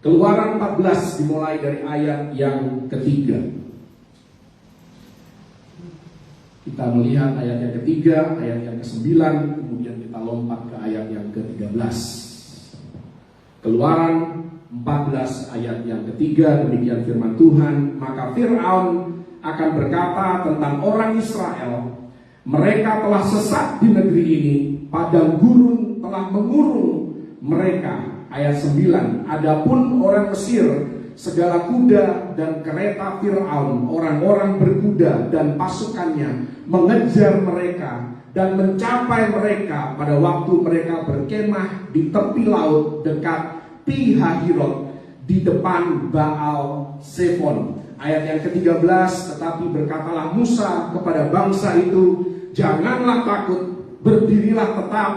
Keluaran 14 dimulai dari ayat yang ketiga. Kita melihat ayat yang ketiga, ayat yang ke-9, kemudian kita lompat ke ayat yang ke-13. Keluaran 14 ayat yang ketiga, demikian firman Tuhan. Maka Fir'aun akan berkata tentang orang Israel, mereka telah sesat di negeri ini, padang gurun telah mengurung mereka. Ayat 9, adapun orang Mesir, segala kuda dan kereta Fir'aun, orang-orang berkuda dan pasukannya mengejar mereka dan mencapai mereka pada waktu mereka berkemah di tepi laut dekat Pi-hahirot di depan Baal Zephon. Ayat yang ke-13, tetapi berkatalah Musa kepada bangsa itu, janganlah takut, berdirilah tetap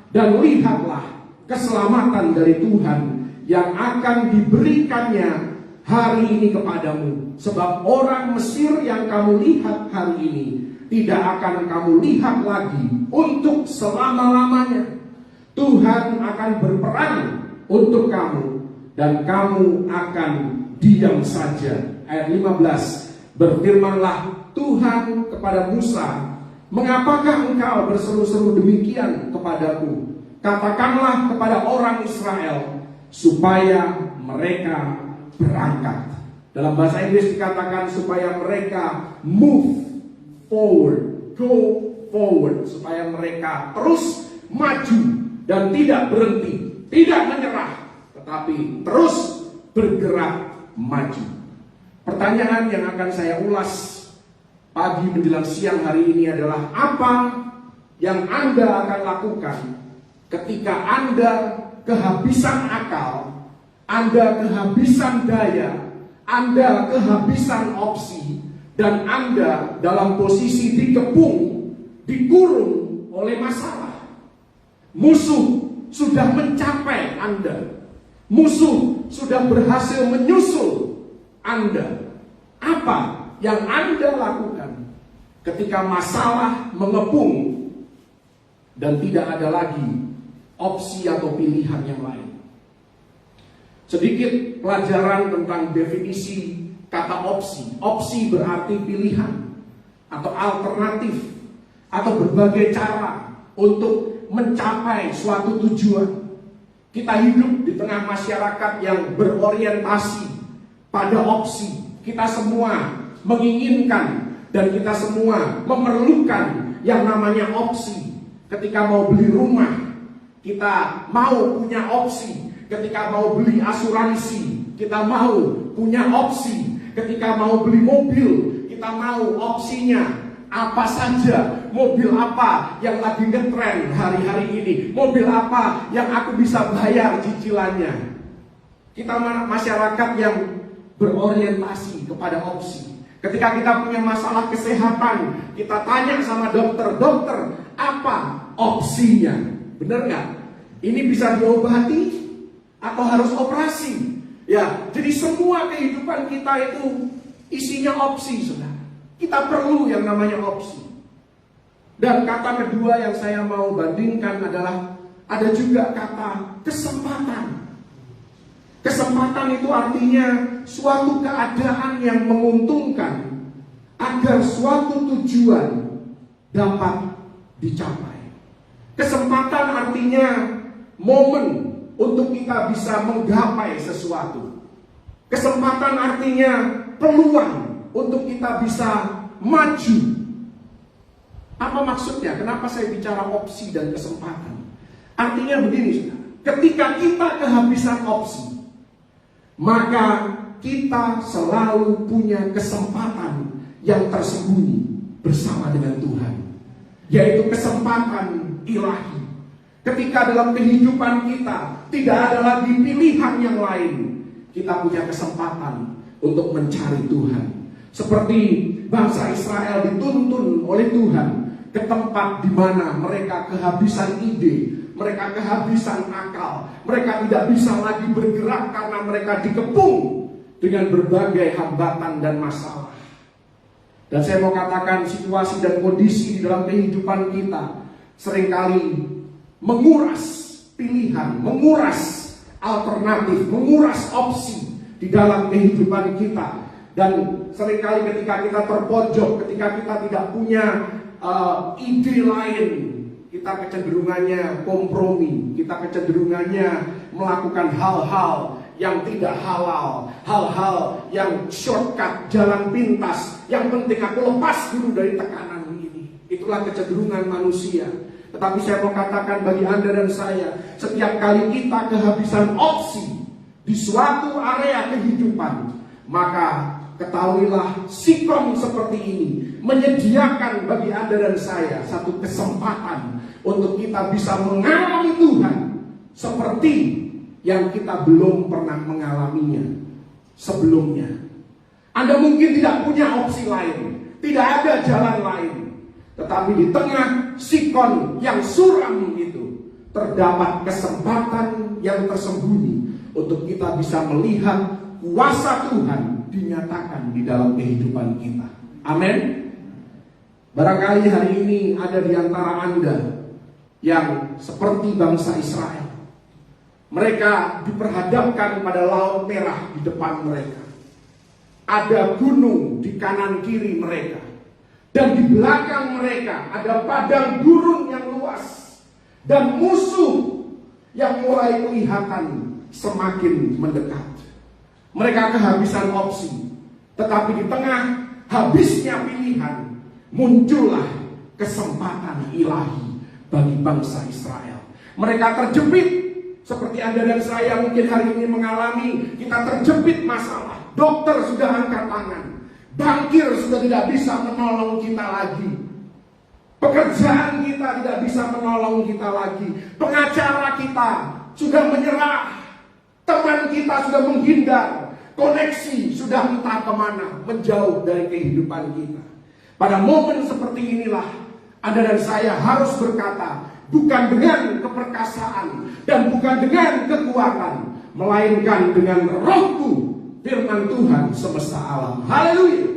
dan lihatlah keselamatan dari Tuhan yang akan diberikannya hari ini kepadamu. Sebab orang Mesir yang kamu lihat hari ini tidak akan kamu lihat lagi untuk selama-lamanya. Tuhan akan berperang untuk kamu dan kamu akan diam saja. Ayat 15, berfirmanlah Tuhan kepada Musa, mengapakah engkau berseru-seru demikian kepadaku? Katakanlah kepada orang Israel supaya mereka berangkat. Dalam bahasa Inggris dikatakan supaya mereka move forward, go forward, supaya mereka terus maju dan tidak berhenti, tidak menyerah, tetapi terus bergerak maju. Pertanyaan yang akan saya ulas pagi menjelang siang hari ini adalah, apa yang Anda akan lakukan ketika Anda kehabisan akal, Anda kehabisan daya, Anda kehabisan opsi, dan Anda dalam posisi dikepung, dikurung oleh masalah. Musuh sudah mencapai Anda, musuh sudah berhasil menyusul Anda. Apa yang Anda lakukan ketika masalah mengepung dan tidak ada lagi opsi atau pilihan yang lain? Sedikit pelajaran tentang definisi kata opsi. Opsi berarti pilihan atau alternatif atau berbagai cara untuk mencapai suatu tujuan. Kita hidup di tengah masyarakat yang berorientasi pada opsi. Kita semua menginginkan dan kita semua memerlukan yang namanya opsi. Ketika mau beli rumah, kita mau punya opsi. Ketika mau beli asuransi, kita mau punya opsi. Ketika mau beli mobil, kita mau opsinya apa saja. Mobil apa yang lagi ngetren hari-hari ini, mobil apa yang aku bisa bayar cicilannya. Kita masyarakat yang berorientasi kepada opsi. Ketika kita punya masalah kesehatan, kita tanya sama dokter, dokter, apa opsinya? Benar nggak? Ini bisa diobati atau harus operasi? Ya, jadi semua kehidupan kita itu isinya opsi, saudara. Kita perlu yang namanya opsi. Dan kata kedua yang saya mau bandingkan adalah ada juga kata kesempatan. Kesempatan itu artinya suatu keadaan yang menguntungkan agar suatu tujuan dapat dicapai. Kesempatan artinya momen untuk kita bisa menggapai sesuatu. Kesempatan artinya peluang untuk kita bisa maju. Apa maksudnya? Kenapa saya bicara opsi dan kesempatan? Artinya begini, saudara. Ketika kita kehabisan opsi, maka kita selalu punya kesempatan yang tersembunyi bersama dengan Tuhan, yaitu kesempatan ilahi. Ketika dalam kehidupan kita tidak ada lagi pilihan yang lain, kita punya kesempatan untuk mencari Tuhan. Seperti bangsa Israel dituntun oleh Tuhan ke tempat di mana mereka kehabisan ide, mereka kehabisan akal, mereka tidak bisa lagi bergerak karena mereka dikepung dengan berbagai hambatan dan masalah. Dan saya mau katakan, situasi dan kondisi di dalam kehidupan kita seringkali menguras pilihan, menguras alternatif, menguras opsi di dalam kehidupan kita. Dan seringkali ketika kita terpojok, ketika kita tidak punya ide lain, kita kecenderungannya kompromi, kita kecenderungannya melakukan hal-hal yang tidak halal, hal-hal yang shortcut, jalan pintas. Yang penting aku lepas dulu dari tekanan ini. Itulah kecenderungan manusia. Tetapi saya mau katakan bagi Anda dan saya, setiap kali kita kehabisan opsi di suatu area kehidupan, maka ketahuilah sikon seperti ini menyediakan bagi Anda dan saya satu kesempatan untuk kita bisa mengalami Tuhan seperti yang kita belum pernah mengalaminya sebelumnya. Anda mungkin tidak punya opsi lain, tidak ada jalan lain. Tetapi di tengah sikon yang suram itu terdapat kesempatan yang tersembunyi untuk kita bisa melihat kuasa Tuhan dinyatakan di dalam kehidupan kita. Amin. Barangkali hari ini ada di antara Anda yang seperti bangsa Israel. Mereka diperhadapkan pada laut merah di depan mereka. Ada gunung di kanan kiri mereka. Dan di belakang mereka ada padang gurun yang luas. Dan musuh yang mulai kelihatan semakin mendekat. Mereka kehabisan opsi. Tetapi di tengah habisnya pilihan, muncullah kesempatan ilahi bagi bangsa Israel. Mereka terjepit seperti Anda dan saya mungkin hari ini mengalami. Kita terjepit masalah. Dokter sudah angkat tangan. Bankir sudah tidak bisa menolong kita lagi. Pekerjaan kita tidak bisa menolong kita lagi. Pengacara kita sudah menyerah. Teman kita sudah menghindar. Koneksi sudah entah kemana, menjauh dari kehidupan kita. Pada momen seperti inilah Anda dan saya harus berkata, bukan dengan keperkasaan dan bukan dengan kekuatan, melainkan dengan Rohku, firman Tuhan semesta alam. Haleluya.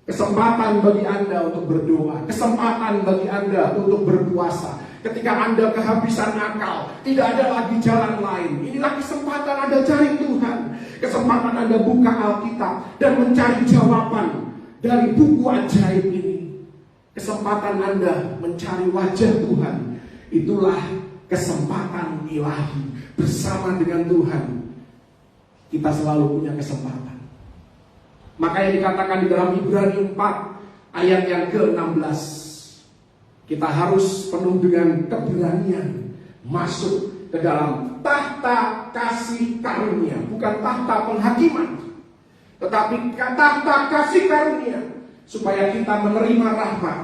Kesempatan bagi Anda untuk berdoa, kesempatan bagi Anda untuk berpuasa. Ketika Anda kehabisan akal, tidak ada lagi jalan lain, inilah kesempatan Anda cari Tuhan. Kesempatan Anda buka Alkitab dan mencari jawaban dari buku ajaib ini. Kesempatan Anda mencari wajah Tuhan. Itulah kesempatan ilahi. Bersama dengan Tuhan kita selalu punya kesempatan. Maka yang dikatakan di dalam Ibrani 4 ayat yang ke-16, kita harus penuh dengan keberanian masuk ke dalam tahta kasih karunia. Bukan tahta penghakiman, tetapi tahta kasih karunia, supaya kita menerima rahmat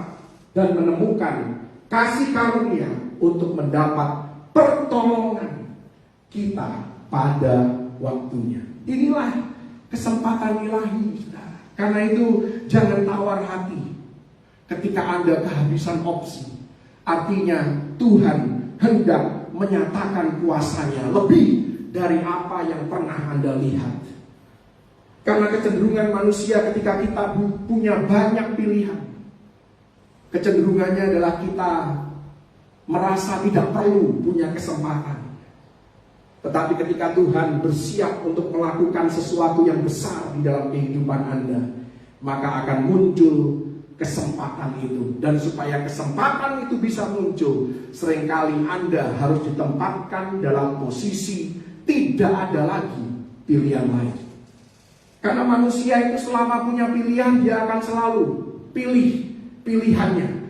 dan menemukan kasih karunia untuk mendapat pertolongan kita pada waktunya. Inilah kesempatan ilahi, saudara. Karena itu jangan tawar hati ketika Anda kehabisan opsi. Artinya Tuhan hendak menyatakan kuasanya lebih dari apa yang pernah Anda lihat. Karena kecenderungan manusia ketika kita punya banyak pilihan, kecenderungannya adalah kita merasa tidak perlu punya kesempatan. Tetapi ketika Tuhan bersiap untuk melakukan sesuatu yang besar di dalam kehidupan Anda, maka akan muncul kesempatan itu. Dan supaya kesempatan itu bisa muncul, seringkali Anda harus ditempatkan dalam posisi tidak ada lagi pilihan lain. Karena manusia itu selama punya pilihan, dia akan selalu pilih pilihannya.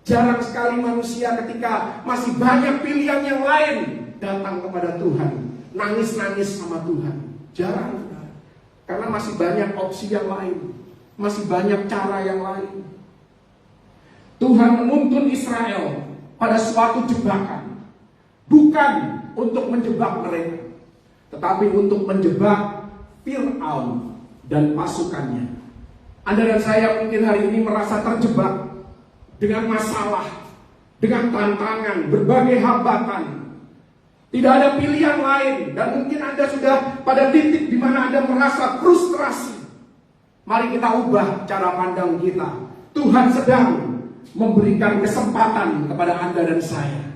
Jarang sekali manusia ketika masih banyak pilihan yang lain datang kepada Tuhan, nangis-nangis sama Tuhan. Jarang, karena masih banyak opsi yang lain, masih banyak cara yang lain. Tuhan menuntun Israel pada suatu jebakan, bukan untuk menjebak mereka, tetapi untuk menjebak Fir'aun dan pasukannya. Anda dan saya mungkin hari ini merasa terjebak dengan masalah, dengan tantangan, berbagai hambatan. Tidak ada pilihan lain. Dan mungkin Anda sudah pada titik di mana Anda merasa frustrasi. Mari kita ubah cara pandang kita. Tuhan sedang memberikan kesempatan kepada Anda dan saya.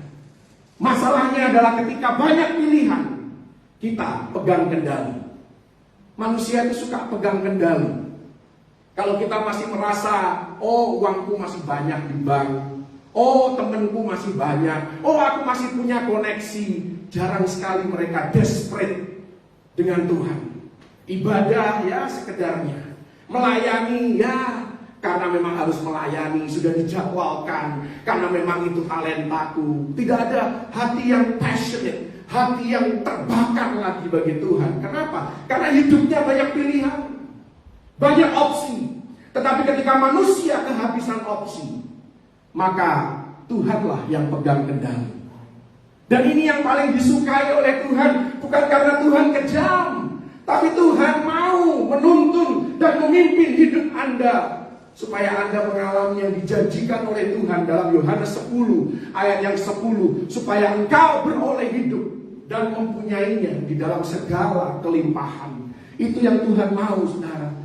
Masalahnya adalah ketika banyak pilihan, kita pegang kendali. Manusia itu suka pegang kendali. Kalau kita masih merasa, oh uangku masih banyak di bank, oh temenku masih banyak, oh aku masih punya koneksi, jarang sekali mereka desperate dengan Tuhan. Ibadah ya sekedarnya, melayani ya karena memang harus melayani, sudah dijadwalkan, karena memang itu talentaku. Tidak ada hati yang passionate, hati yang terbakar lagi bagi Tuhan. Kenapa? Karena hidupnya banyak pilihan, banyak opsi. Tetapi ketika manusia kehabisan opsi, maka Tuhanlah yang pegang kendali. Dan ini yang paling disukai oleh Tuhan, bukan karena Tuhan kejam, tapi Tuhan mau menuntun dan memimpin hidup Anda, supaya Anda mengalami yang dijanjikan oleh Tuhan dalam Yohanes 10 ayat yang 10, supaya engkau beroleh hidup dan mempunyainya di dalam segala kelimpahan. Itu yang Tuhan mau, saudara.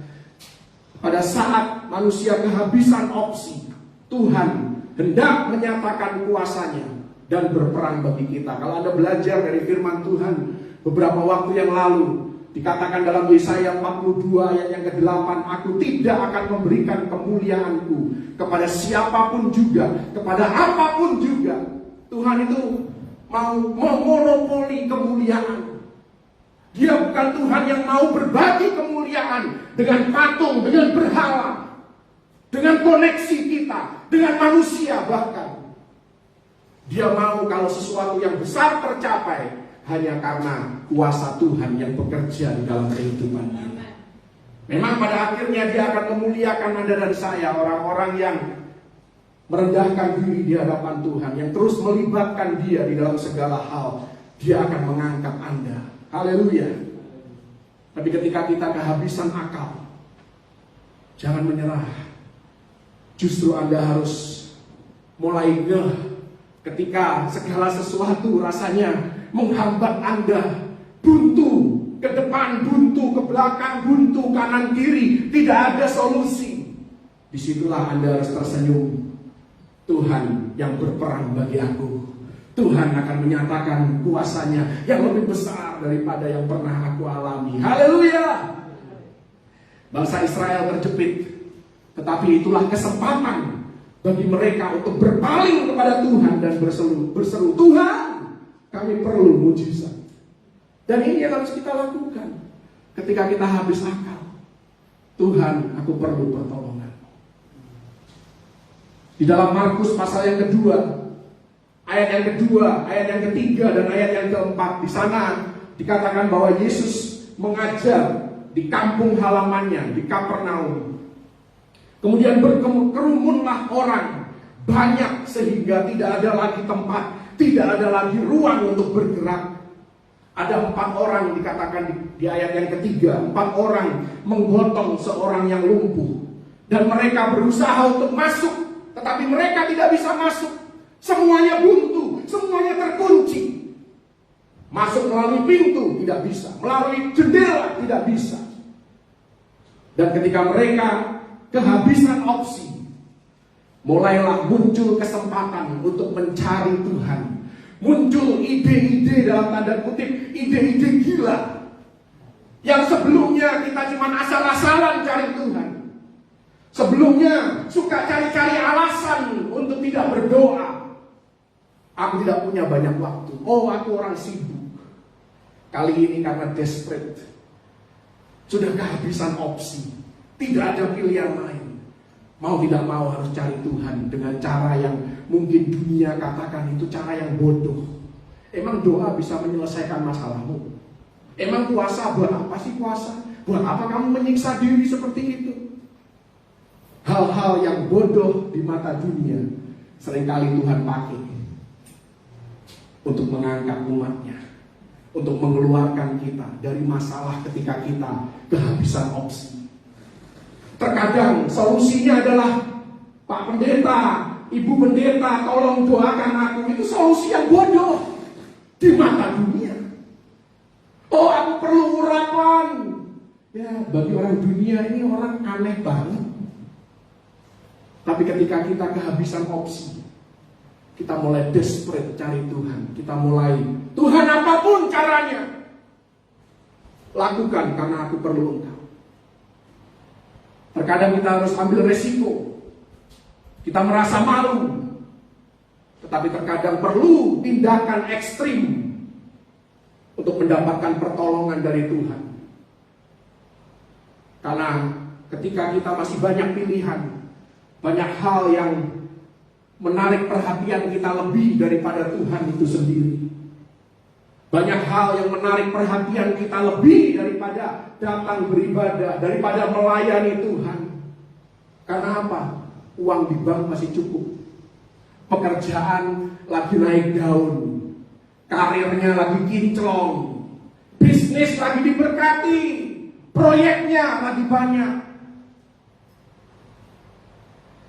Pada saat manusia kehabisan opsi, Tuhan hendak menyatakan kuasanya dan berperang bagi kita. Kalau Anda belajar dari firman Tuhan beberapa waktu yang lalu, dikatakan dalam Yesaya 42 ayat yang ke-8, aku tidak akan memberikan kemuliaanku kepada siapapun juga, kepada apapun juga. Tuhan itu mau memonopoli kemuliaan. Dia bukan Tuhan yang mau berbagi kemuliaan dengan patung, dengan berhala, dengan koneksi kita, dengan manusia bahkan. Dia mau kalau sesuatu yang besar tercapai hanya karena kuasa Tuhan yang bekerja di dalam kehidupan kita. Memang pada akhirnya dia akan memuliakan Anda dan saya, orang-orang yang merendahkan diri di hadapan Tuhan, yang terus melibatkan dia di dalam segala hal. Dia akan mengangkat Anda. Haleluya. Tapi ketika kita kehabisan akal, jangan menyerah. Justru Anda harus mulai ngeh ketika segala sesuatu rasanya menghambat Anda, buntu ke depan, buntu ke belakang, buntu kanan kiri, tidak ada solusi. Disitulah Anda harus tersenyum. Tuhan yang berperang bagi aku. Tuhan akan menyatakan kuasanya yang lebih besar daripada yang pernah aku alami. Haleluya. Bangsa Israel terjepit, tetapi itulah kesempatan bagi mereka untuk berpaling kepada Tuhan dan berseru, Tuhan, kami perlu mujizat. Dan ini yang harus kita lakukan ketika kita habis akal. Tuhan, aku perlu pertolongan. Di dalam Markus pasal yang kedua, ayat yang kedua, ayat yang ketiga, dan ayat yang keempat, di sana dikatakan bahwa Yesus mengajar di kampung halamannya, di Kapernaum. Kemudian berkerumunlah orang banyak sehingga tidak ada lagi tempat, tidak ada lagi ruang untuk bergerak. Ada 4 orang dikatakan di ayat yang ketiga, 4 orang menggotong seorang yang lumpuh. Dan mereka berusaha untuk masuk, tetapi mereka tidak bisa masuk. Semuanya buntu, semuanya terkunci. Masuk melalui pintu tidak bisa, melalui jendela tidak bisa. Dan ketika mereka kehabisan opsi, mulailah muncul kesempatan untuk mencari Tuhan. Muncul ide-ide dalam tanda kutip, ide-ide gila. Yang sebelumnya kita cuma asal-asalan cari Tuhan. Sebelumnya suka cari-cari alasan untuk tidak berdoa. Aku tidak punya banyak waktu. Oh, aku orang sibuk. Kali ini karena desperate, sudah kehabisan opsi, tidak ada pilihan lain. Mau tidak mau harus cari Tuhan dengan cara yang mungkin dunia katakan itu cara yang bodoh. Emang doa bisa menyelesaikan masalahmu? Emang puasa buat apa sih puasa? Buat apa kamu menyiksa diri seperti itu? Hal-hal yang bodoh di mata dunia seringkali Tuhan pakai untuk mengangkat umatnya, untuk mengeluarkan kita dari masalah ketika kita kehabisan opsi. Terkadang solusinya adalah, Pak Pendeta, Ibu Pendeta, tolong doakan aku. Itu solusi yang bodoh di mata dunia. Oh, aku perlu urapan. Ya, bagi orang dunia ini orang aneh banget. Tapi ketika kita kehabisan opsi, kita mulai desperate cari Tuhan. Kita mulai, Tuhan apapun caranya, lakukan karena aku perlu Engkau. Terkadang kita harus ambil resiko. Kita merasa malu. Tetapi terkadang perlu tindakan ekstrim untuk mendapatkan pertolongan dari Tuhan. Karena ketika kita masih banyak pilihan, banyak hal yang menarik perhatian kita lebih daripada Tuhan itu sendiri. Banyak hal yang menarik perhatian kita lebih daripada datang beribadah, daripada melayani Tuhan. Karena apa? Uang di bank masih cukup. Pekerjaan lagi naik daun. Karirnya lagi kinclong. Bisnis lagi diberkati. Proyeknya lagi banyak.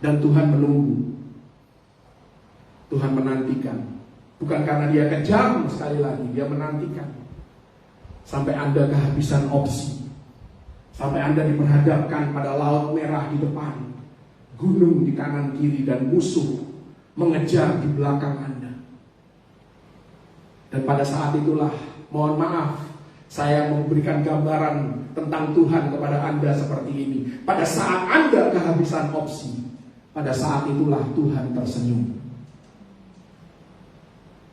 Dan Tuhan menunggu. Tuhan menantikan. Bukan karena dia kejam, sekali lagi dia menantikan sampai Anda kehabisan opsi, sampai Anda diperhadapkan pada laut merah di depan, gunung di kanan kiri, dan musuh mengejar di belakang Anda. Dan pada saat itulah, mohon maaf, saya memberikan gambaran tentang Tuhan kepada Anda seperti ini. Pada saat Anda kehabisan opsi, pada saat itulah Tuhan tersenyum.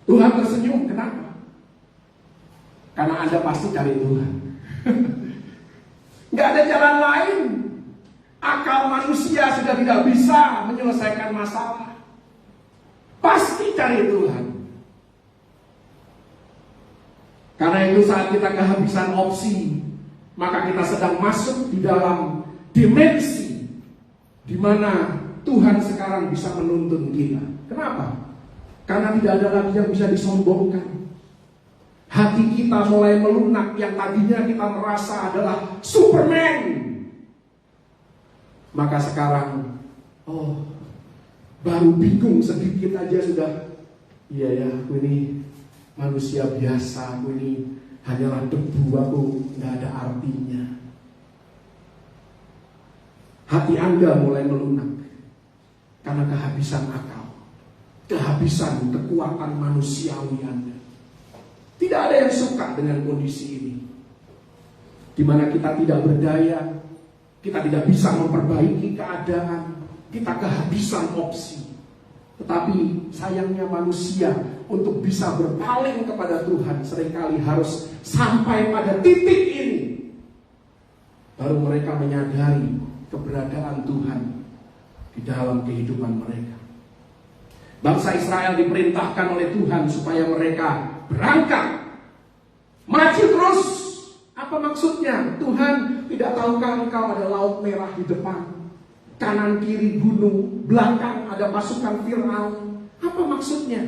Tuhan tersenyum, kenapa? Karena Anda pasti cari Tuhan. Gak ada jalan lain. Akal manusia sudah tidak bisa menyelesaikan masalah. Pasti cari Tuhan. Karena itu saat kita kehabisan opsi, maka kita sedang masuk di dalam dimensi di mana Tuhan sekarang bisa menuntun kita. Kenapa? Karena tidak ada lagi yang bisa disombongkan. Hati kita mulai melunak. Yang tadinya kita merasa adalah Superman, maka sekarang, baru bingung sedikit aja sudah, iya ya, aku ini manusia biasa, aku ini hanyalah debu, aku gak ada artinya. Hati Anda mulai melunak karena kehabisan akal, kehabisan kekuatan manusiawi Anda. Tidak ada yang suka dengan kondisi ini, di mana kita tidak berdaya, kita tidak bisa memperbaiki keadaan, kita kehabisan opsi. Tetapi sayangnya manusia untuk bisa berpaling kepada Tuhan seringkali harus sampai pada titik ini, baru mereka menyadari keberadaan Tuhan di dalam kehidupan mereka. Bangsa Israel diperintahkan oleh Tuhan supaya mereka berangkat, maju terus. Apa maksudnya? Tuhan, tidak tahukah engkau ada laut merah di depan, kanan kiri gunung, belakang ada pasukan Fir'aun? Apa maksudnya?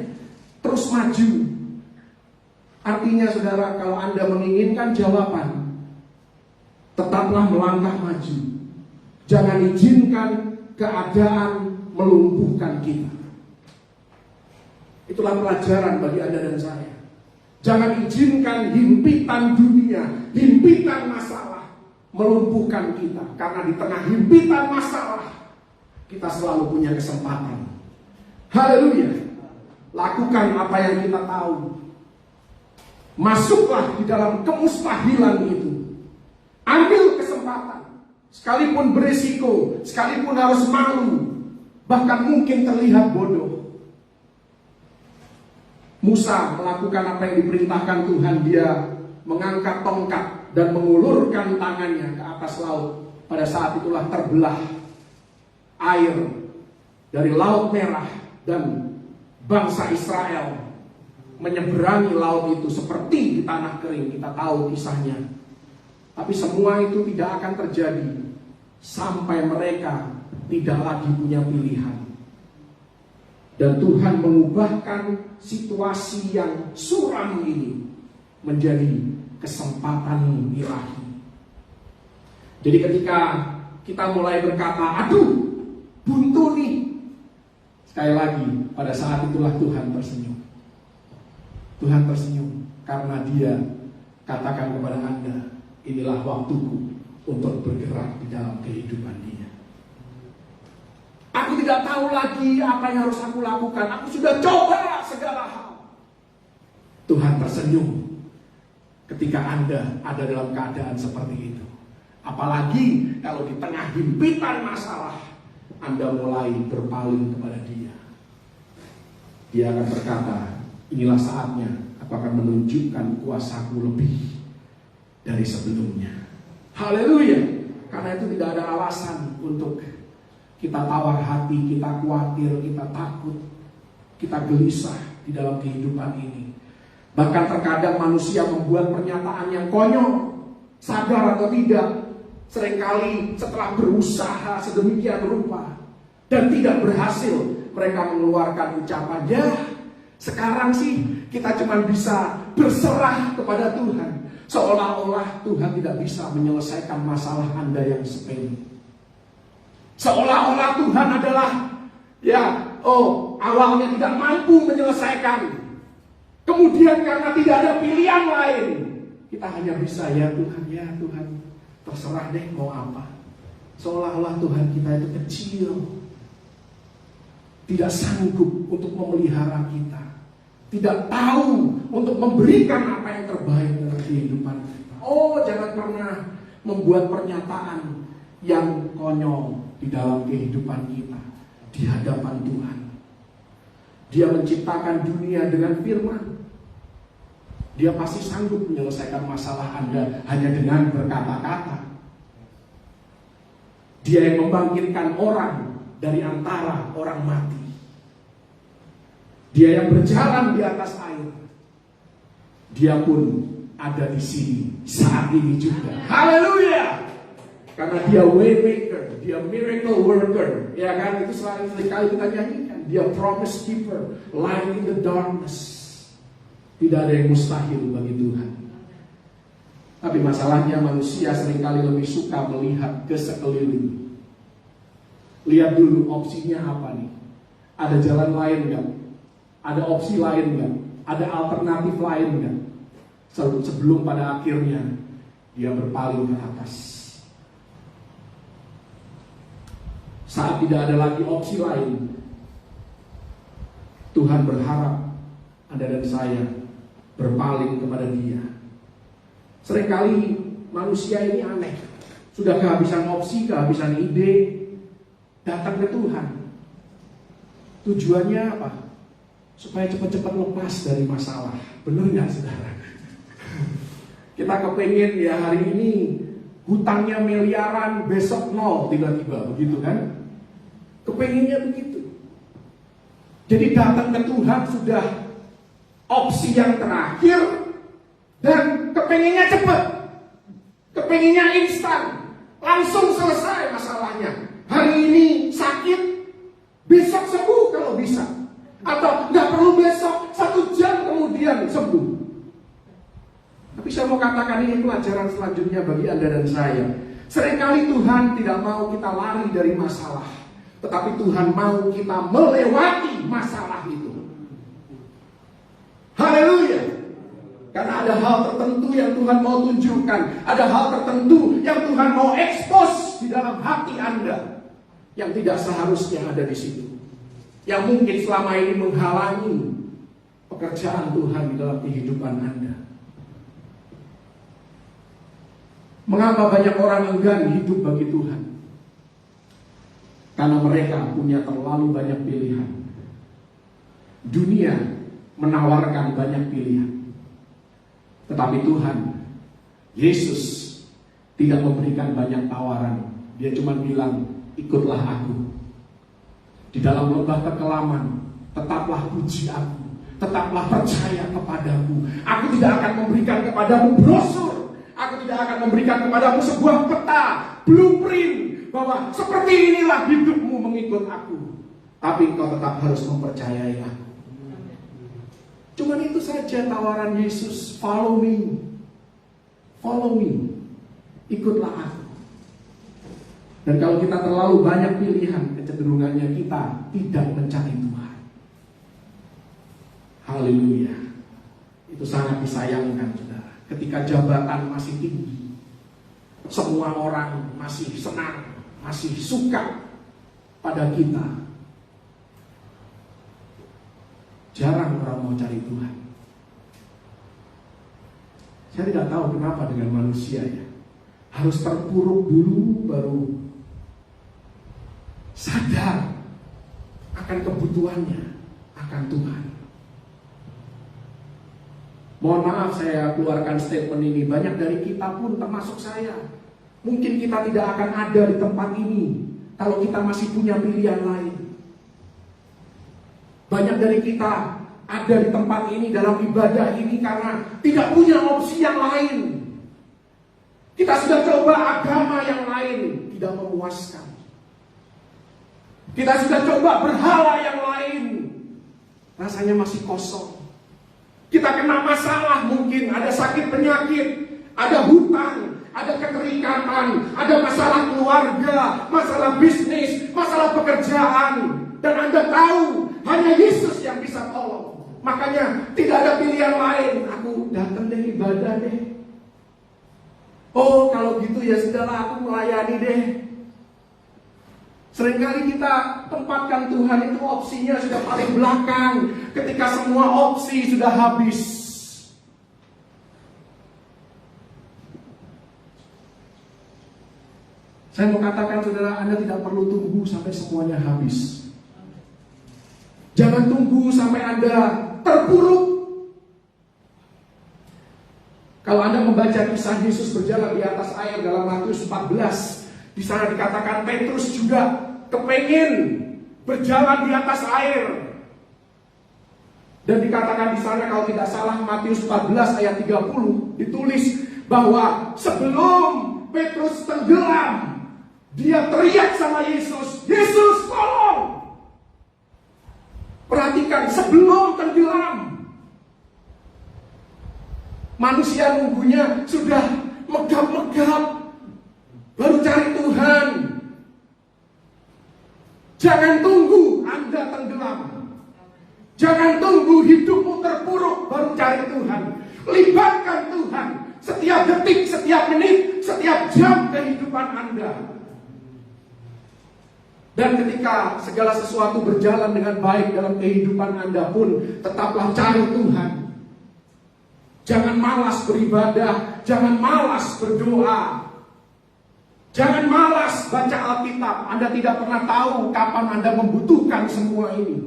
Terus maju. Artinya saudara, kalau Anda menginginkan jawaban, tetaplah melangkah maju. Jangan izinkan keadaan melumpuhkan kita. Itulah pelajaran bagi Anda dan saya. Jangan izinkan himpitan dunia, himpitan masalah melumpuhkan kita. Karena di tengah himpitan masalah, kita selalu punya kesempatan. Haleluya. Lakukan apa yang kita tahu. Masuklah di dalam kemustahilan itu. Ambil kesempatan. Sekalipun berisiko, sekalipun harus malu, bahkan mungkin terlihat bodoh. Musa melakukan apa yang diperintahkan Tuhan. Dia mengangkat tongkat dan mengulurkan tangannya ke atas laut. Pada saat itulah terbelah air dari Laut Merah, dan bangsa Israel menyeberangi laut itu seperti di tanah kering. Kita tahu kisahnya. Tapi semua itu tidak akan terjadi sampai mereka tidak lagi punya pilihan. Dan Tuhan mengubahkan situasi yang suram ini menjadi kesempatan ilahi. Jadi ketika kita mulai berkata, aduh, buntu nih, sekali lagi, pada saat itulah Tuhan tersenyum. Tuhan tersenyum karena Dia katakan kepada Anda, inilah waktuku untuk bergerak di dalam kehidupan Dia. Aku tidak tahu lagi apa yang harus aku lakukan. Aku sudah coba segala hal. Tuhan tersenyum ketika Anda ada dalam keadaan seperti itu. Apalagi kalau di tengah himpitan masalah Anda mulai berpaling kepada Dia. Dia akan berkata, inilah saatnya aku akan menunjukkan kuasaku lebih dari sebelumnya. Haleluya. Karena itu tidak ada alasan untuk kita tawar hati, kita khawatir, kita takut, kita gelisah di dalam kehidupan ini. Bahkan terkadang manusia membuat pernyataan yang konyol, sadar atau tidak. Seringkali setelah berusaha sedemikian rupa dan tidak berhasil, mereka mengeluarkan ucapan, ya sekarang sih kita cuma bisa berserah kepada Tuhan. Seolah-olah Tuhan tidak bisa menyelesaikan masalah Anda yang sepele. Seolah-olah Tuhan adalah awalnya tidak mampu menyelesaikan. Kemudian karena tidak ada pilihan lain, kita hanya bisa ya Tuhan, terserah deh mau apa. Seolah-olah Tuhan kita itu kecil, tidak sanggup untuk memelihara kita, tidak tahu untuk memberikan apa yang terbaik dalam kehidupan kita. Jangan pernah membuat pernyataan yang konyol di dalam kehidupan kita di hadapan Tuhan. Dia menciptakan dunia dengan firman. Dia pasti sanggup menyelesaikan masalah Anda hanya dengan berkata-kata. Dia yang membangkitkan orang dari antara orang mati. Dia yang berjalan di atas air. Dia pun ada di sini saat ini juga. Haleluya! Karena dia way maker, dia miracle worker. Ya kan, itu selalu kali kita nyanyikan. Dia promise keeper, light in the darkness. Tidak ada yang mustahil bagi Tuhan. Tapi masalahnya manusia seringkali lebih suka melihat ke sekeliling. Lihat dulu opsinya apa nih? Ada jalan lain nggak? Ada opsi lain nggak? Ada alternatif lain nggak? Sebelum pada akhirnya dia berpaling ke atas. Saat tidak ada lagi opsi lain, Tuhan berharap Anda dan saya berpaling kepada Dia. Seringkali manusia ini aneh. Sudah kehabisan opsi, kehabisan ide, datang ke Tuhan. Tujuannya apa? Supaya cepat-cepat lepas dari masalah. Benar nggak saudara? Kita kepengen ya hari ini hutangnya miliaran, besok nol tiba-tiba, begitu kan? Kepengennya begitu. Jadi datang ke Tuhan sudah opsi yang terakhir dan kepengennya cepat, kepengennya instan, langsung selesai masalahnya. Hari ini sakit, besok sembuh kalau bisa, atau nggak perlu besok, 1 jam kemudian sembuh. Tapi saya mau katakan ini pelajaran selanjutnya bagi Anda dan saya. Seringkali Tuhan tidak mau kita lari dari masalah, tetapi Tuhan mau kita melewati masalah itu. Haleluya. Karena ada hal tertentu yang Tuhan mau tunjukkan, ada hal tertentu yang Tuhan mau ekspos di dalam hati Anda yang tidak seharusnya ada di situ, yang mungkin selama ini menghalangi pekerjaan Tuhan di dalam kehidupan Anda. Mengapa banyak orang enggan hidup bagi Tuhan? Karena mereka punya terlalu banyak pilihan. Dunia menawarkan banyak pilihan, tetapi Tuhan Yesus tidak memberikan banyak tawaran. Dia cuma bilang, ikutlah aku. Di dalam lembah kekelaman, tetaplah puji aku, tetaplah percaya kepadaku. Aku tidak akan memberikan kepadamu brosur, aku tidak akan memberikan kepadamu sebuah peta, blueprint, bahwa seperti inilah hidupmu mengikut aku. Tapi engkau tetap harus mempercayai aku. Cuman itu saja tawaran Yesus, follow me. Follow me. Ikutlah aku. Dan kalau kita terlalu banyak pilihan, kecenderungannya kita tidak mencari Tuhan. Haleluya. Itu sangat disayangkan, saudara. Ketika jabatan masih tinggi, semua orang masih senang, masih suka pada kita, jarang orang mau cari Tuhan. Saya tidak tahu kenapa dengan manusia ya. Harus terpuruk dulu baru sadar akan kebutuhannya akan Tuhan. Mohon maaf saya keluarkan statement ini. Banyak dari kita pun termasuk saya, mungkin kita tidak akan ada di tempat ini kalau kita masih punya pilihan lain. Banyak dari kita ada di tempat ini dalam ibadah ini karena tidak punya opsi yang lain. Kita sudah coba agama yang lain, tidak memuaskan. Kita sudah coba berhala yang lain, rasanya masih kosong. Kita kena masalah mungkin, ada sakit penyakit, ada hutang, ada keterikatan, ada masalah keluarga, masalah bisnis, masalah pekerjaan. Dan Anda tahu, hanya Yesus yang bisa tolong. Makanya tidak ada pilihan lain. Aku datang deh ibadah deh. Oh kalau gitu ya sudahlah, aku melayani deh. Seringkali kita tempatkan Tuhan itu opsinya sudah paling belakang ketika semua opsi sudah habis. Saya mau katakan saudara, Anda tidak perlu tunggu sampai semuanya habis. Jangan tunggu sampai Anda terpuruk. Kalau Anda membaca kisah Yesus berjalan di atas air dalam Matius 14, di sana dikatakan Petrus juga kepengen berjalan di atas air. Dan dikatakan di sana kalau tidak salah Matius 14 ayat 30 ditulis bahwa sebelum Petrus tenggelam, dia teriak sama Yesus, "Yesus, tolong!" Perhatikan, sebelum tenggelam. Manusia nunggunya sudah megap-megap, baru cari Tuhan. Jangan tunggu Anda tenggelam. Jangan tunggu hidupmu terpuruk baru cari Tuhan. Libatkan Tuhan setiap detik, setiap menit, setiap jam kehidupan Anda. Dan ketika segala sesuatu berjalan dengan baik dalam kehidupan Anda pun, tetaplah cari Tuhan. Jangan malas beribadah, jangan malas berdoa, jangan malas baca Alkitab. Anda tidak pernah tahu kapan Anda membutuhkan semua ini.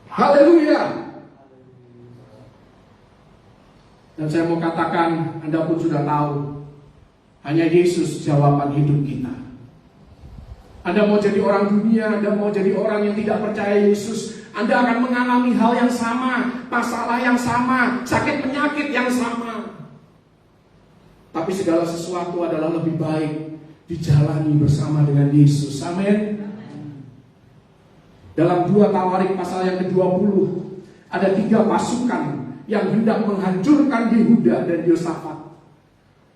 Haleluya. Dan saya mau katakan, Anda pun sudah tahu, hanya Yesus jawaban hidup kita. Anda mau jadi orang dunia, Anda mau jadi orang yang tidak percaya Yesus, Anda akan mengalami hal yang sama, masalah yang sama, sakit penyakit yang sama. Tapi segala sesuatu adalah lebih baik dijalani bersama dengan Yesus. Amin. Dalam 2 Tawarik pasal yang ke-20, ada 3 pasukan yang hendak menghancurkan Yehuda dan Yosafat.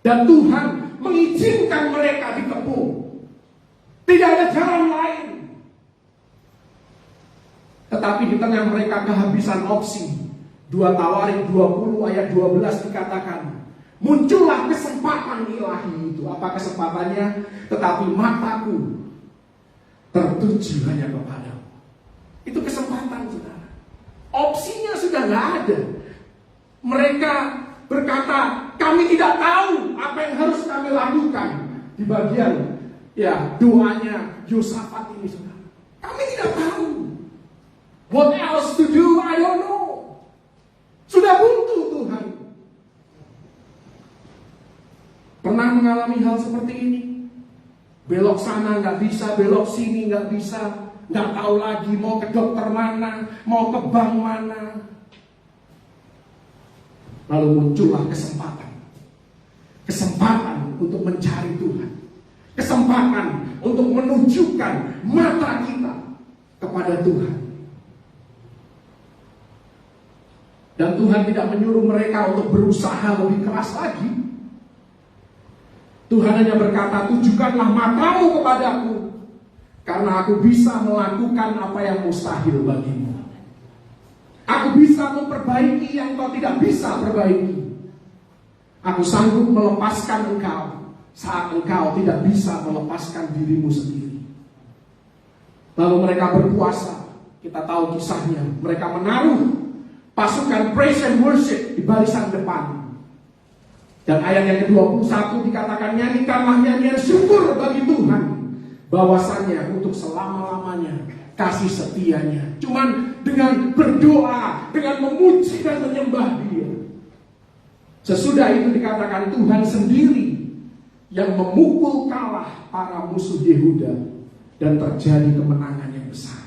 Dan Tuhan mengizinkan mereka dikepung. Tidak ada jalan lain. Tetapi di tengah mereka kehabisan opsi, 2 Tawarik 20 ayat 12 dikatakan, muncullah kesempatan ilahi itu. Apa kesempatannya? Tetapi mataku tertuju hanya kepadamu. Itu kesempatan, saudara. Opsinya sudah nggak ada. Mereka berkata, kami tidak tahu apa yang harus kami lakukan. Di bagian doanya Yosafat ini, saudara. Kami tidak tahu. What else to do? I don't know. Sudah buntu Tuhan. Pernah mengalami hal seperti ini? Belok sana nggak bisa, belok sini nggak bisa, nggak tahu lagi mau ke dokter mana, mau ke bank mana. Lalu muncullah kesempatan untuk mencari Tuhan, kesempatan untuk menunjukkan mata kita kepada Tuhan. Dan Tuhan tidak menyuruh mereka untuk berusaha lebih keras lagi. Tuhan hanya berkata, tujukanlah matamu kepadaku, karena aku bisa melakukan apa yang mustahil bagimu. Aku bisa memperbaiki yang kau tidak bisa perbaiki. Aku sanggup melepaskan engkau saat engkau tidak bisa melepaskan dirimu sendiri. Lalu mereka berpuasa. Kita tahu kisahnya. Mereka menaruh pasukan praise and worship di barisan depan. Dan ayat yang ke-21 dikatakan, nyanyikanlah nyanyian syukur bagi Tuhan, bahwasannya untuk selama-lamanya kasih setianya. Cuman dengan berdoa, dengan memuji dan menyembah Dia. Sesudah itu dikatakan Tuhan sendiri yang memukul kalah para musuh Yehuda, dan terjadi kemenangan yang besar.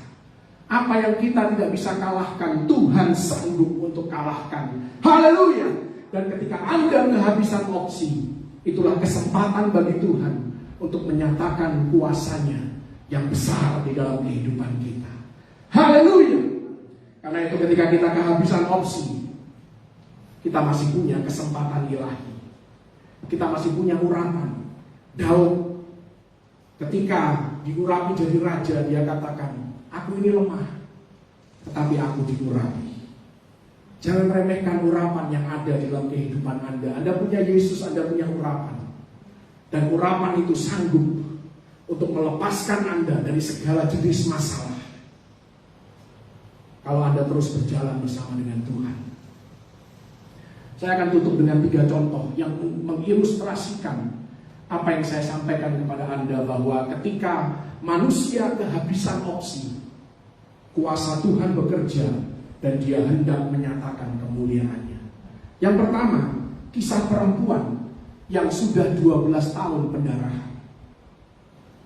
Apa yang kita tidak bisa kalahkan, Tuhan sanggup untuk kalahkan. Haleluya. Dan ketika Anda kehabisan opsi, itulah kesempatan bagi Tuhan untuk menyatakan kuasanya yang besar di dalam kehidupan kita. Haleluya. Karena itu ketika kita kehabisan opsi, kita masih punya kesempatan ilahi. Kita masih punya urapan. Daud ketika diurapi jadi raja, dia katakan, aku ini lemah, tetapi aku diurapi. Jangan remehkan urapan yang ada di dalam kehidupan Anda. Anda punya Yesus, Anda punya urapan. Dan urapan itu sanggup untuk melepaskan Anda dari segala jenis masalah, kalau Anda terus berjalan bersama dengan Tuhan. Saya akan tutup dengan 3 contoh yang mengilustrasikan apa yang saya sampaikan kepada Anda, bahwa ketika manusia kehabisan opsi, kuasa Tuhan bekerja dan Dia hendak menyatakan kemuliaannya. Yang pertama, kisah perempuan yang sudah 12 tahun pendarahan.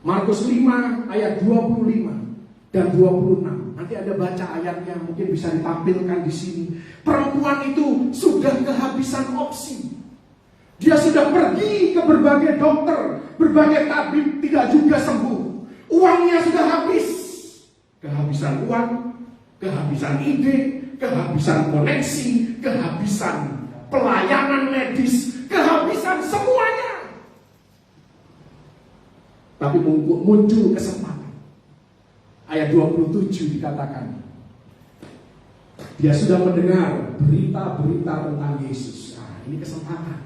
Markus 5 ayat 25 dan 26. Nanti Anda baca ayatnya, mungkin bisa ditampilkan di sini. Perempuan itu sudah kehabisan opsi. Dia sudah pergi ke berbagai dokter, berbagai tabib, tidak juga sembuh. Uangnya sudah habis. Kehabisan uang, kehabisan ide, kehabisan koneksi, kehabisan pelayanan medis, kehabisan semuanya. Tapi muncul kesempatan. Ayat 27 dikatakan, dia sudah mendengar berita-berita tentang Yesus. Nah, ini kesempatan.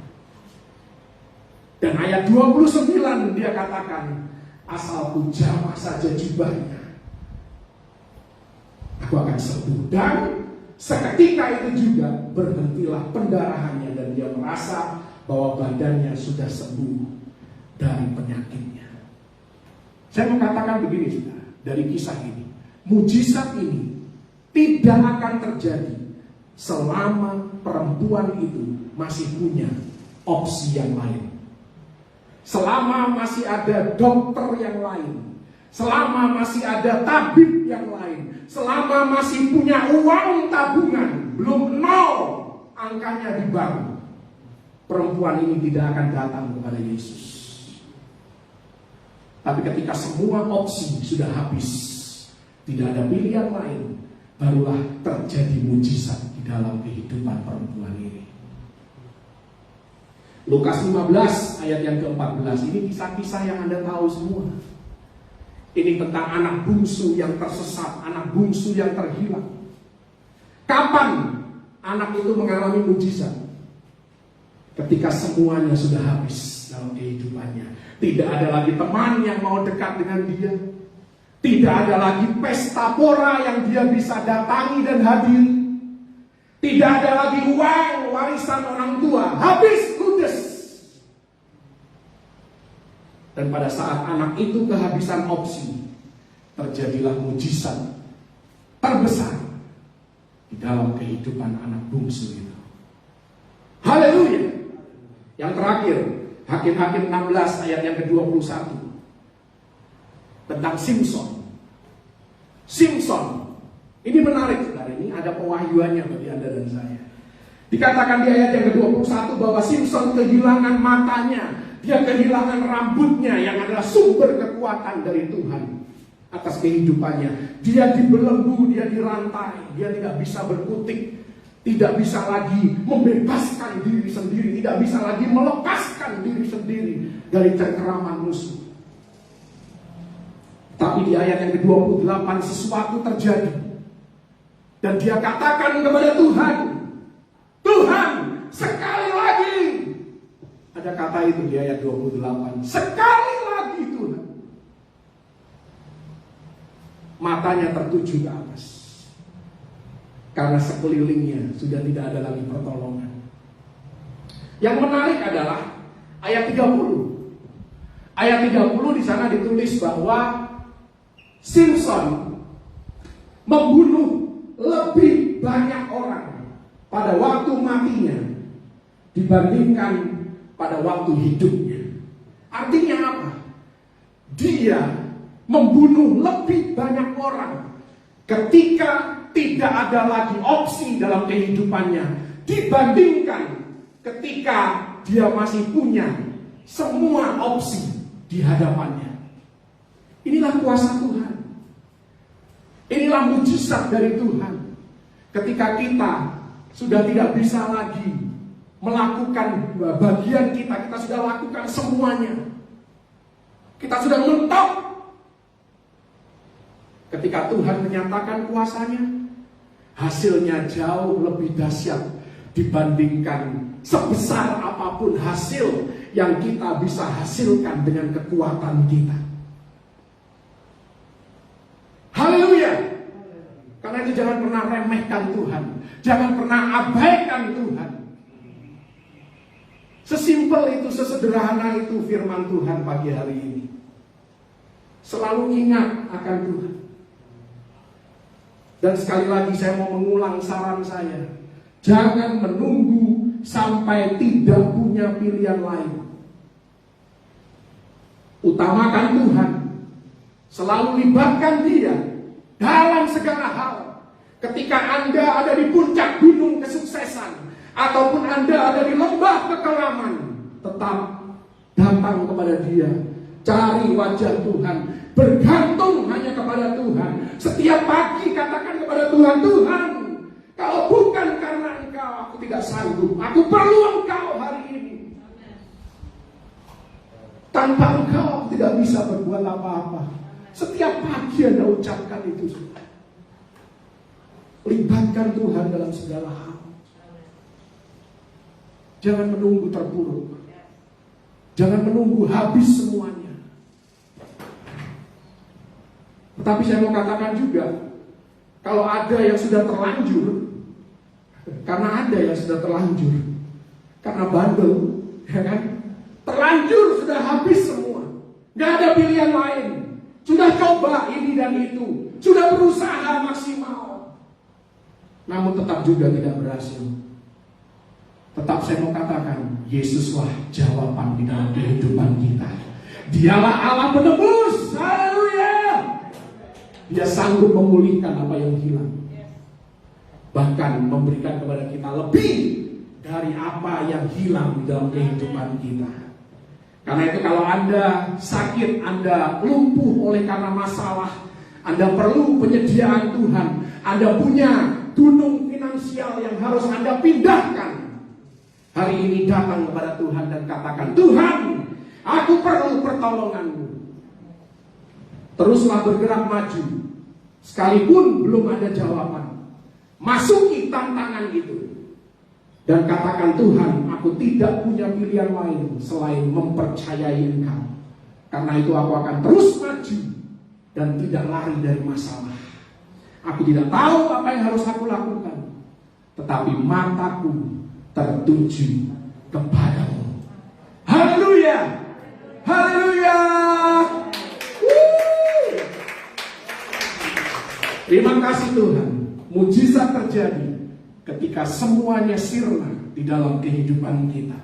Dan ayat 29 dia katakan, asal ku jamah saja jubahnya, aku akan sembuh. Dan seketika itu juga berhentilah pendarahannya, dan dia merasa bahwa badannya sudah sembuh dari penyakitnya. Saya mau katakan begini, saudara, dari kisah ini, mujizat ini tidak akan terjadi selama perempuan itu masih punya opsi yang lain. Selama masih ada dokter yang lain, selama masih ada tabib yang lain, selama masih punya uang tabungan, belum 0 angkanya di bank, perempuan ini tidak akan datang kepada Yesus. Tapi ketika semua opsi sudah habis, tidak ada pilihan lain, barulah terjadi mujizat di dalam kehidupan perempuan ini. Lukas 15 ayat yang ke-14. Ini kisah-kisah yang Anda tahu semua. Ini tentang anak bungsu yang tersesat, anak bungsu yang terhilang. Kapan anak itu mengalami mujizat? Ketika semuanya sudah habis dalam kehidupannya. Tidak ada lagi teman yang mau dekat dengan dia. Tidak ada lagi pesta pora yang dia bisa datangi dan hadiri. Tidak ada lagi uang warisan orang tua, habis ludes. Dan pada saat anak itu kehabisan opsi, terjadilah mujizat terbesar di dalam kehidupan anak bungsu itu. Haleluya. Yang terakhir, Hakim-Hakim 16 ayat yang ke-21, tentang Simson. Simson ini menarik, saudara. Ini ada pewahyuannya bagi Anda dan saya. Dikatakan di ayat yang ke-21 bahwa Simson kehilangan matanya, dia kehilangan rambutnya yang adalah sumber kekuatan dari Tuhan atas kehidupannya. Dia dibelenggu, dia dirantai, dia tidak bisa berkutik, tidak bisa lagi membebaskan diri sendiri, tidak bisa lagi melepaskan diri sendiri dari cengkeraman musuh. Tapi di ayat yang ke-28 sesuatu terjadi. Dan dia katakan kepada Tuhan, Tuhan, sekali lagi. Ada kata itu di ayat 28. Sekali lagi Tuhan. Matanya tertuju ke atas. karena sekelilingnya sudah tidak ada lagi pertolongan. Yang menarik adalah ayat 30. Ayat 30 di sana ditulis bahwa Simson membunuh lebih banyak orang pada waktu matinya dibandingkan pada waktu hidupnya. Artinya apa? Dia membunuh lebih banyak orang ketika tidak ada lagi opsi dalam kehidupannya dibandingkan ketika dia masih punya semua opsi di hadapannya. Inilah kuasa Tuhan. Inilah mujizat dari Tuhan. Ketika kita sudah tidak bisa lagi melakukan bagian kita sudah lakukan semuanya. Kita sudah mentok. Ketika Tuhan menyatakan kuasanya, hasilnya jauh lebih dahsyat dibandingkan sebesar apapun hasil yang kita bisa hasilkan dengan kekuatan kita. Haleluya. Karena itu jangan pernah remehkan Tuhan. Jangan pernah abaikan Tuhan. Sesimpel itu, sesederhana itu firman Tuhan pagi hari ini. Selalu ingat akan Tuhan. Dan sekali lagi saya mau mengulang saran saya. Jangan menunggu sampai tidak punya pilihan lain. Utamakan Tuhan. Selalu libatkan Dia dalam segala hal. Ketika Anda ada di puncak gunung kesuksesan, ataupun Anda ada di lembah kekelaman, tetap datang kepada Dia. Cari wajah Tuhan. Bergantung hanya kepada Tuhan. Setiap pagi katakan kepada Tuhan, Tuhan, kalau bukan karena Engkau, aku tidak sanggup. Aku perlu Engkau hari ini. Tanpa Engkau, aku tidak bisa berbuat apa-apa. Setiap pagi Anda ucapkan itu. Libatkan Tuhan dalam segala hal. Jangan menunggu terpuruk. Jangan menunggu habis semuanya. Tetapi saya mau katakan juga, kalau ada yang sudah terlanjur, karena ada yang sudah terlanjur, karena bandel, ya kan? Terlanjur, sudah habis semua, gak ada pilihan lain, sudah coba ini dan itu, sudah berusaha maksimal, namun tetap juga tidak berhasil. Tetap saya mau katakan, Yesuslah jawaban di dalam kehidupan kita. Dialah Allah penebus. Haleluya. Dia sanggup memulihkan apa yang hilang. Bahkan memberikan kepada kita lebih dari apa yang hilang di dalam kehidupan kita. Karena itu kalau Anda sakit, Anda lumpuh oleh karena masalah, Anda perlu penyediaan Tuhan. Anda punya gunung finansial yang harus Anda pindahkan. Hari ini datang kepada Tuhan dan katakan, Tuhan, aku perlu pertolongan-Mu. Teruslah bergerak maju. Sekalipun belum ada jawaban, masuki tantangan itu. Dan katakan, Tuhan, aku tidak punya pilihan lain selain mempercayai Engkau. Karena itu aku akan terus maju dan tidak lari dari masalah. Aku tidak tahu apa yang harus aku lakukan, tetapi mataku tertuju kepadamu. Haleluya. Haleluya. Terima kasih Tuhan. Mujizat terjadi ketika semuanya sirna di dalam kehidupan kita.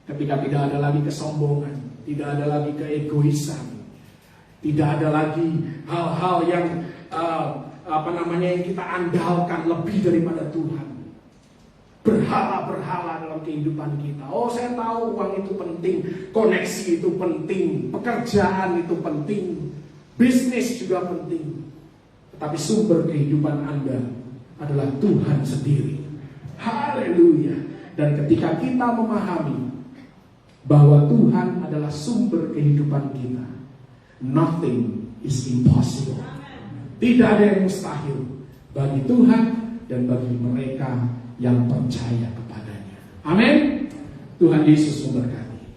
Ketika tidak ada lagi kesombongan, tidak ada lagi keegoisan, tidak ada lagi hal-hal yang yang kita andalkan lebih daripada Tuhan. Berhala-berhala dalam kehidupan kita. Oh, saya tahu uang itu penting, koneksi itu penting, pekerjaan itu penting, bisnis juga penting. Tetapi sumber kehidupan Anda adalah Tuhan sendiri. Haleluya. Dan ketika kita memahami bahwa Tuhan adalah sumber kehidupan kita, nothing is impossible. Tidak ada yang mustahil bagi Tuhan dan bagi mereka yang percaya kepadanya. Amin. Tuhan Yesus memberkati.